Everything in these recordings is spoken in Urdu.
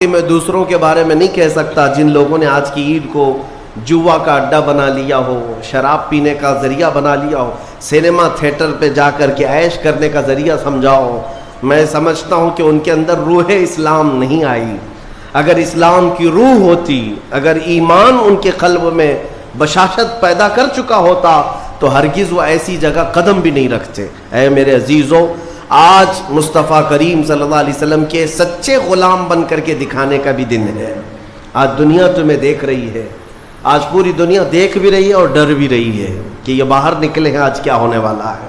میں دوسروں کے بارے میں نہیں کہہ سکتا جن لوگوں نے آج کی عید کو جوا کا اڈا بنا لیا ہو، شراب پینے کا ذریعہ بنا لیا ہو، سینما تھیٹر پہ جا کر کے عیش کرنے کا ذریعہ سمجھا ہو۔ میں سمجھتا ہوں کہ ان کے اندر روح اسلام نہیں آئی۔ اگر اسلام کی روح ہوتی، اگر ایمان ان کے قلب میں بشاشت پیدا کر چکا ہوتا تو ہرگز وہ ایسی جگہ قدم بھی نہیں رکھتے۔ اے میرے عزیزوں، آج مصطفیٰ کریم صلی اللہ علیہ وسلم کے سچے غلام بن کر کے دکھانے کا بھی دن ہے۔ آج دنیا تمہیں دیکھ رہی ہے، آج پوری دنیا دیکھ بھی رہی ہے اور ڈر بھی رہی ہے کہ یہ باہر نکلے ہیں آج کیا ہونے والا ہے۔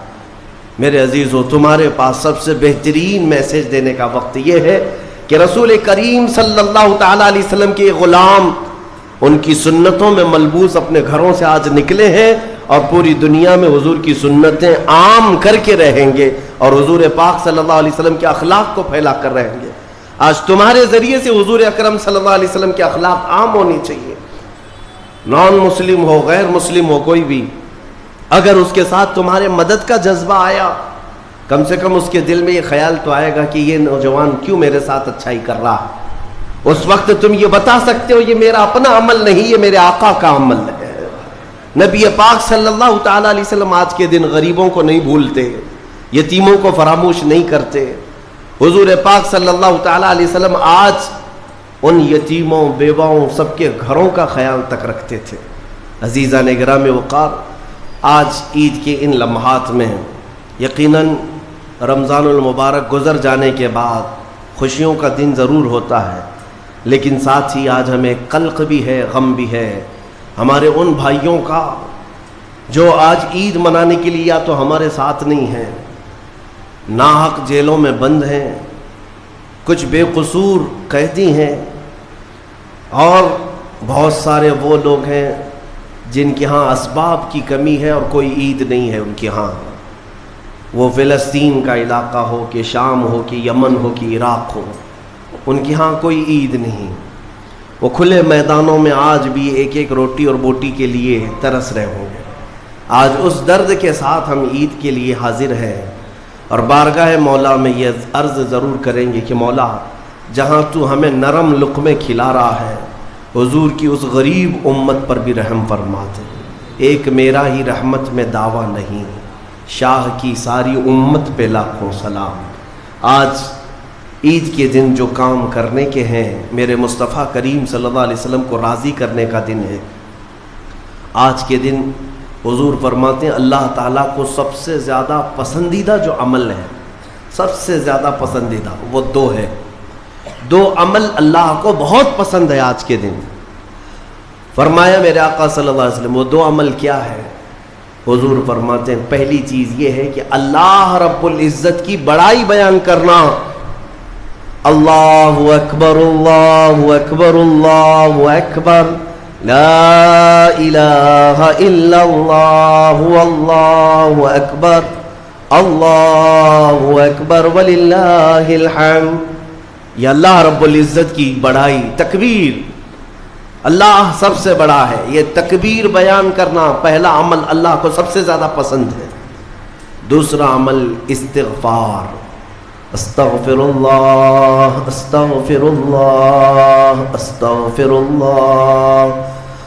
میرے عزیزو، تمہارے پاس سب سے بہترین میسج دینے کا وقت یہ ہے کہ رسول کریم صلی اللہ تعالیٰ علیہ وسلم کے غلام ان کی سنتوں میں ملبوس اپنے گھروں سے آج نکلے ہیں اور پوری دنیا میں حضور کی سنتیں عام کر کے رہیں گے اور حضور پاک صلی اللہ علیہ وسلم کے اخلاق کو پھیلا کر رہیں گے۔ آج تمہارے ذریعے سے حضور اکرم صلی اللہ علیہ وسلم کے اخلاق عام ہونی چاہیے۔ نان مسلم ہو، غیر مسلم ہو، کوئی بھی اگر اس کے ساتھ تمہارے مدد کا جذبہ آیا، کم سے کم اس کے دل میں یہ خیال تو آئے گا کہ یہ نوجوان کیوں میرے ساتھ اچھائی کر رہا ہے۔ اس وقت تم یہ بتا سکتے ہو یہ میرا اپنا عمل نہیں، یہ میرے آقا کا عمل ہے۔ نبی پاک صلی اللہ تعالیٰ علیہ وسلم آج کے دن غریبوں کو نہیں بھولتے، یتیموں کو فراموش نہیں کرتے۔ حضور پاک صلی اللہ تعالیٰ علیہ وسلم آج ان یتیموں، بیواؤں، سب کے گھروں کا خیال تک رکھتے تھے۔ عزیزان گرامی وقار، آج عید کے ان لمحات میں یقیناً رمضان المبارک گزر جانے کے بعد خوشیوں کا دن ضرور ہوتا ہے، لیکن ساتھ ہی آج ہمیں قلق بھی ہے، غم بھی ہے ہمارے ان بھائیوں کا جو آج عید منانے کے لیے یا تو ہمارے ساتھ نہیں ہیں، ناحق جیلوں میں بند ہیں، کچھ بے قصور قیدی ہیں، اور بہت سارے وہ لوگ ہیں جن کے ہاں اسباب کی کمی ہے اور کوئی عید نہیں ہے ان کے ہاں۔ وہ فلسطین کا علاقہ ہو کہ شام ہو کہ یمن ہو کہ عراق ہو، ان کے ہاں کوئی عید نہیں۔ وہ کھلے میدانوں میں آج بھی ایک ایک روٹی اور بوٹی کے لیے ترس رہے ہوں گے۔ آج اس درد کے ساتھ ہم عید کے لیے حاضر ہیں اور بارگاہ مولا میں یہ عرض ضرور کریں گے کہ مولا، جہاں تو ہمیں نرم لقمے کھلا رہا ہے، حضور کی اس غریب امت پر بھی رحم فرما دے۔ ایک میرا ہی رحمت میں دعویٰ نہیں، شاہ کی ساری امت پہ لاکھوں سلام۔ آج عید کے دن جو کام کرنے کے ہیں، میرے مصطفیٰ کریم صلی اللہ علیہ وسلم کو راضی کرنے کا دن ہے۔ آج کے دن حضور فرماتے ہیں اللہ تعالیٰ کو سب سے زیادہ پسندیدہ جو عمل ہے، سب سے زیادہ پسندیدہ وہ دو ہے۔ دو عمل اللہ کو بہت پسند ہے آج کے دن۔ فرمایا میرے آقا صلی اللہ علیہ وسلم، وہ دو عمل کیا ہے؟ حضور فرماتے ہیں پہلی چیز یہ ہے کہ اللہ رب العزت کی بڑائی بیان کرنا۔ اللہ اکبر، اللہ اکبر، اللہ اکبر، لا الہ الا اللہ، اللہ اکبر، اللہ اکبر وللہ الحمد۔ یہ اللہ رب العزت کی بڑائی، تکبیر، اللہ سب سے بڑا ہے، یہ تکبیر بیان کرنا پہلا عمل اللہ کو سب سے زیادہ پسند ہے۔ دوسرا عمل استغفار، استغفر اللہ، استغفر اللہ، استغفر اللہ،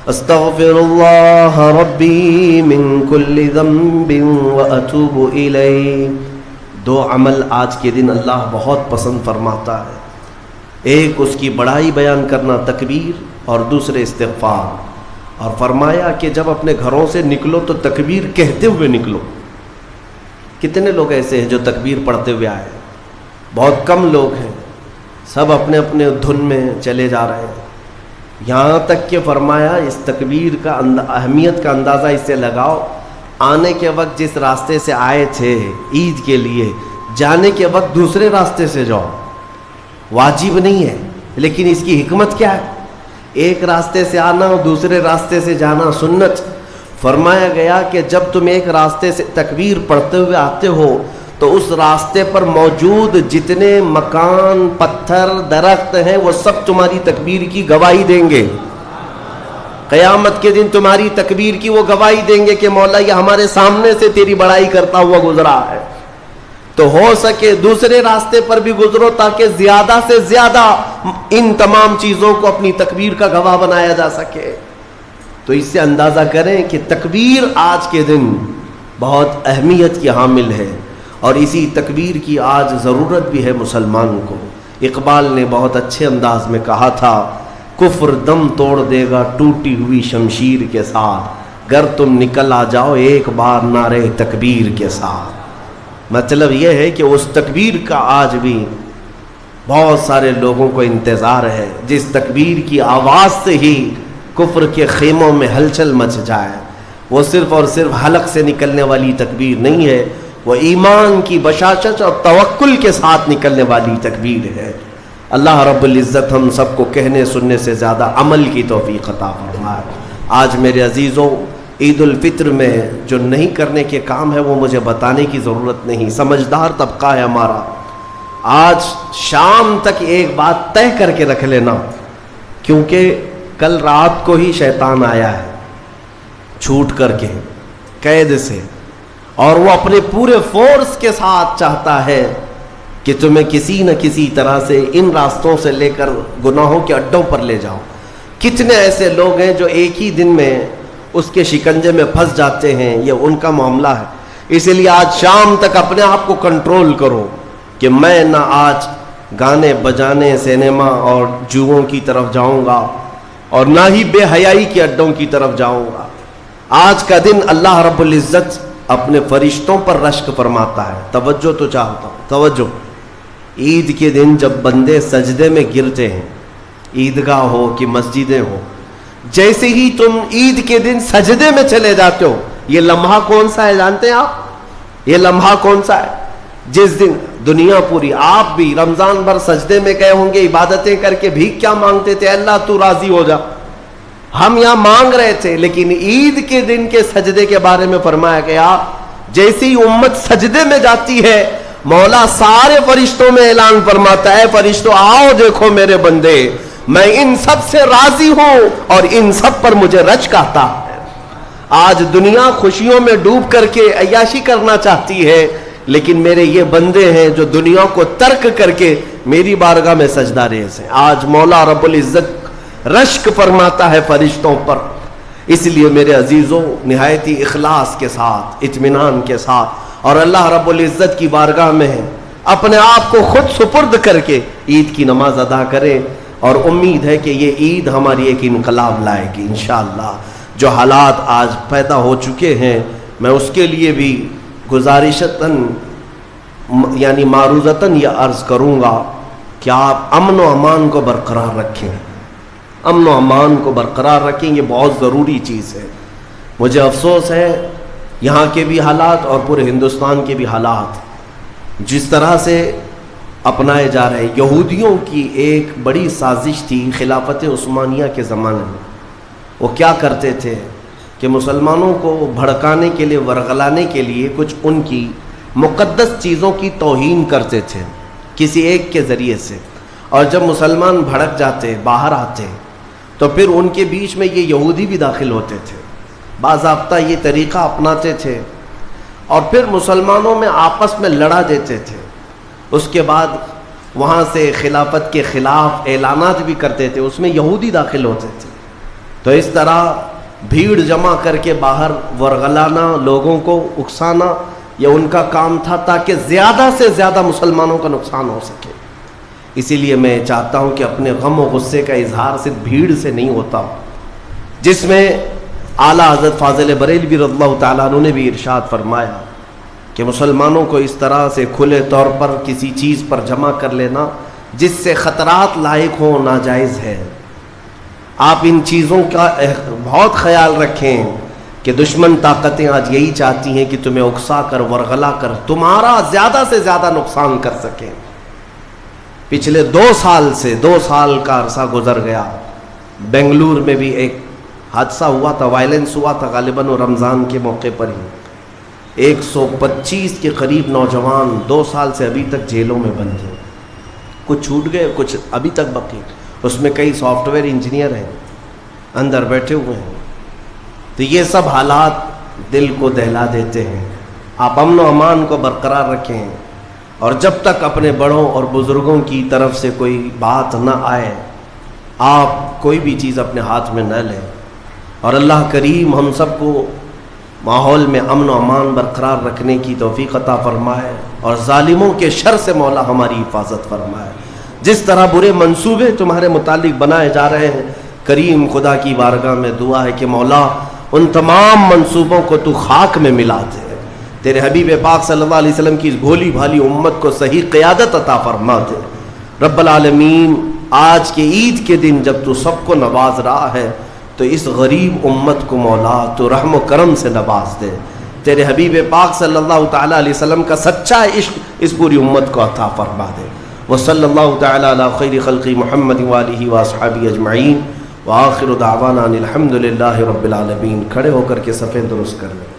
استغفر اللہ ربی من کل ذنب واتوب الیہ۔ دو عمل آج کے دن اللہ بہت پسند فرماتا ہے، ایک اس کی بڑائی بیان کرنا تکبیر، اور دوسرے استغفار۔ اور فرمایا کہ جب اپنے گھروں سے نکلو تو تکبیر کہتے ہوئے نکلو۔ کتنے لوگ ایسے ہیں جو تکبیر پڑھتے ہوئے آئے؟ بہت کم لوگ ہیں، سب اپنے اپنے دھن میں چلے جا رہے ہیں۔ یہاں تک کہ فرمایا اس تکبیر کا اہمیت کا اندازہ اس سے لگاؤ، آنے کے وقت جس راستے سے آئے تھے عید کے لیے، جانے کے وقت دوسرے راستے سے جاؤ۔ واجب نہیں ہے، لیکن اس کی حکمت کیا ہے؟ ایک راستے سے آنا اور دوسرے راستے سے جانا سنت۔ فرمایا گیا کہ جب تم ایک راستے سے تکبیر پڑھتے ہوئے آتے ہو تو اس راستے پر موجود جتنے مکان، پتھر، درخت ہیں وہ سب تمہاری تکبیر کی گواہی دیں گے۔ قیامت کے دن تمہاری تکبیر کی وہ گواہی دیں گے کہ مولا یہ ہمارے سامنے سے تیری بڑائی کرتا ہوا گزرا ہے۔ تو ہو سکے دوسرے راستے پر بھی گزرو تاکہ زیادہ سے زیادہ ان تمام چیزوں کو اپنی تکبیر کا گواہ بنایا جا سکے۔ تو اس سے اندازہ کریں کہ تکبیر آج کے دن بہت اہمیت کی حامل ہے، اور اسی تکبیر کی آج ضرورت بھی ہے مسلمان کو۔ اقبال نے بہت اچھے انداز میں کہا تھا، کفر دم توڑ دے گا ٹوٹی ہوئی شمشیر کے ساتھ، گر تم نکل آ جاؤ ایک بار نعرے تکبیر کے ساتھ۔ مطلب یہ ہے کہ اس تکبیر کا آج بھی بہت سارے لوگوں کو انتظار ہے، جس تکبیر کی آواز سے ہی کفر کے خیموں میں ہلچل مچ جائے۔ وہ صرف اور صرف حلق سے نکلنے والی تکبیر نہیں ہے، وہ ایمان کی بشاشت اور توکل کے ساتھ نکلنے والی تکبیر ہے۔ اللہ رب العزت ہم سب کو کہنے سننے سے زیادہ عمل کی توفیق عطا فرمائے۔ آج میرے عزیزوں، عید الفطر میں جو نہیں کرنے کے کام ہے وہ مجھے بتانے کی ضرورت نہیں، سمجھدار طبقہ ہے ہمارا۔ آج شام تک ایک بات طے کر کے رکھ لینا، کیونکہ کل رات کو ہی شیطان آیا ہے چھوٹ کر کے قید سے، اور وہ اپنے پورے فورس کے ساتھ چاہتا ہے کہ تمہیں کسی نہ کسی طرح سے ان راستوں سے لے کر گناہوں کے اڈوں پر لے جاؤ۔ کتنے ایسے لوگ ہیں جو ایک ہی دن میں اس کے شکنجے میں پھنس جاتے ہیں، یہ ان کا معاملہ ہے۔ اسی لیے آج شام تک اپنے آپ کو کنٹرول کرو کہ میں نہ آج گانے بجانے، سینما اور جوؤں کی طرف جاؤں گا، اور نہ ہی بے حیائی کے اڈوں کی طرف جاؤں گا۔ آج کا دن اللہ رب العزت اپنے فرشتوں پر رشک فرماتا ہے۔ توجہ تو چاہتا ہوں، توجہ۔ عید کے دن جب بندے سجدے میں گرتے ہیں، عیدگاہ ہو کہ مسجدیں ہو، جیسے ہی تم عید کے دن سجدے میں چلے جاتے ہو، یہ لمحہ کون سا ہے جانتے ہیں آپ؟ یہ لمحہ کون سا ہے؟ جس دن دنیا پوری، آپ بھی رمضان بھر سجدے میں گئے ہوں گے، عبادتیں کر کے بھیک کیا مانگتے تھے؟ اللہ تو راضی ہو جا۔ ہم یہاں مانگ رہے تھے، لیکن عید کے دن کے سجدے کے بارے میں فرمایا گیا، جیسے ہی امت سجدے میں جاتی ہے، مولا سارے فرشتوں میں اعلان فرماتا ہے، فرشتوں آؤ دیکھو میرے بندے، میں ان سب سے راضی ہوں اور ان سب پر مجھے رشک آتا ہے۔ آج دنیا خوشیوں میں ڈوب کر کے عیاشی کرنا چاہتی ہے، لیکن میرے یہ بندے ہیں جو دنیا کو ترک کر کے میری بارگاہ میں سجدہ ریز ہیں۔ آج مولا رب العزت رشک فرماتا ہے فرشتوں پر۔ اس لیے میرے عزیزوں، نہایتی اخلاص کے ساتھ، اطمینان کے ساتھ، اور اللہ رب العزت کی بارگاہ میں اپنے آپ کو خود سپرد کر کے عید کی نماز ادا کریں، اور امید ہے کہ یہ عید ہماری ایک انقلاب لائے گی انشاءاللہ۔ جو حالات آج پیدا ہو چکے ہیں، میں اس کے لیے بھی گزارشتاً یعنی معروضتاً یہ عرض کروں گا کہ آپ امن و امان کو برقرار رکھیں، امن و امان کو برقرار رکھیں، یہ بہت ضروری چیز ہے۔ مجھے افسوس ہے یہاں کے بھی حالات اور پورے ہندوستان کے بھی حالات جس طرح سے اپنائے جا رہے۔ یہودیوں کی ایک بڑی سازش تھی خلافت عثمانیہ کے زمانے میں۔ وہ کیا کرتے تھے کہ مسلمانوں کو بھڑکانے کے لیے، ورغلانے کے لیے کچھ ان کی مقدس چیزوں کی توہین کرتے تھے کسی ایک کے ذریعے سے، اور جب مسلمان بھڑک جاتے، باہر آتے، تو پھر ان کے بیچ میں یہ یہودی بھی داخل ہوتے تھے، باضابطہ یہ طریقہ اپناتے تھے، اور پھر مسلمانوں میں آپس میں لڑا دیتے تھے۔ اس کے بعد وہاں سے خلافت کے خلاف اعلانات بھی کرتے تھے، اس میں یہودی داخل ہوتے تھے۔ تو اس طرح بھیڑ جمع کر کے باہر ورغلانا، لوگوں کو اکسانا، یہ ان کا کام تھا تاکہ زیادہ سے زیادہ مسلمانوں کا نقصان ہو سکے۔ اسی لیے میں چاہتا ہوں کہ اپنے غم و غصے کا اظہار صرف بھیڑ سے نہیں ہوتا، جس میں اعلیٰ حضرت فاضل بریلوی رضی اللہ تعالیٰ عنہ نے بھی ارشاد فرمایا کہ مسلمانوں کو اس طرح سے کھلے طور پر کسی چیز پر جمع کر لینا جس سے خطرات لاحق ہوں ناجائز ہے۔ آپ ان چیزوں کا بہت خیال رکھیں کہ دشمن طاقتیں آج یہی چاہتی ہیں کہ تمہیں اکسا کر، ورغلا کر تمہارا زیادہ سے زیادہ نقصان کر سکیں۔ پچھلے 2 سال کا عرصہ گزر گیا، بنگلور میں بھی ایک حادثہ ہوا تھا، وائلنس ہوا تھا، غالباً رمضان کے موقع پر ہی 125 کے قریب نوجوان 2 سال سے ابھی تک جیلوں میں بند ہیں، کچھ چھوٹ گئے، کچھ ابھی تک باقی، اس میں کئی سافٹ ویئر انجینئر ہیں اندر بیٹھے ہوئے ہیں۔ تو یہ سب حالات دل کو دہلا دیتے ہیں۔ آپ امن و امان کو برقرار رکھیں، اور جب تک اپنے بڑوں اور بزرگوں کی طرف سے کوئی بات نہ آئے آپ کوئی بھی چیز اپنے ہاتھ میں نہ لیں۔ اور اللہ کریم ہم سب کو ماحول میں امن و امان برقرار رکھنے کی توفیق عطا فرمائے اور ظالموں کے شر سے مولا ہماری حفاظت فرمائے۔ جس طرح برے منصوبے تمہارے متعلق بنائے جا رہے ہیں، کریم خدا کی بارگاہ میں دعا ہے کہ مولا ان تمام منصوبوں کو تو خاک میں ملا دے، تیرے حبیب پاک صلی اللہ علیہ وسلم کی اس بھولی بھالی امت کو صحیح قیادت عطا فرما دے۔ رب العالمین، آج کے عید کے دن جب تو سب کو نواز رہا ہے تو اس غریب امت کو مولا تو رحم و کرم سے نواز دے، تیرے حبیب پاک صلی اللہ تعالیٰ علیہ وسلم کا سچا عشق اس پوری امت کو عطا فرما دے۔ وصلی اللہ تعالیٰ علی خیر خلق محمد وآلہ واصحابہ اجمعین، وآخر دعوانا الحمد للہ رب العالمین۔ کھڑے ہو کر کے صفیں درست کر لیں۔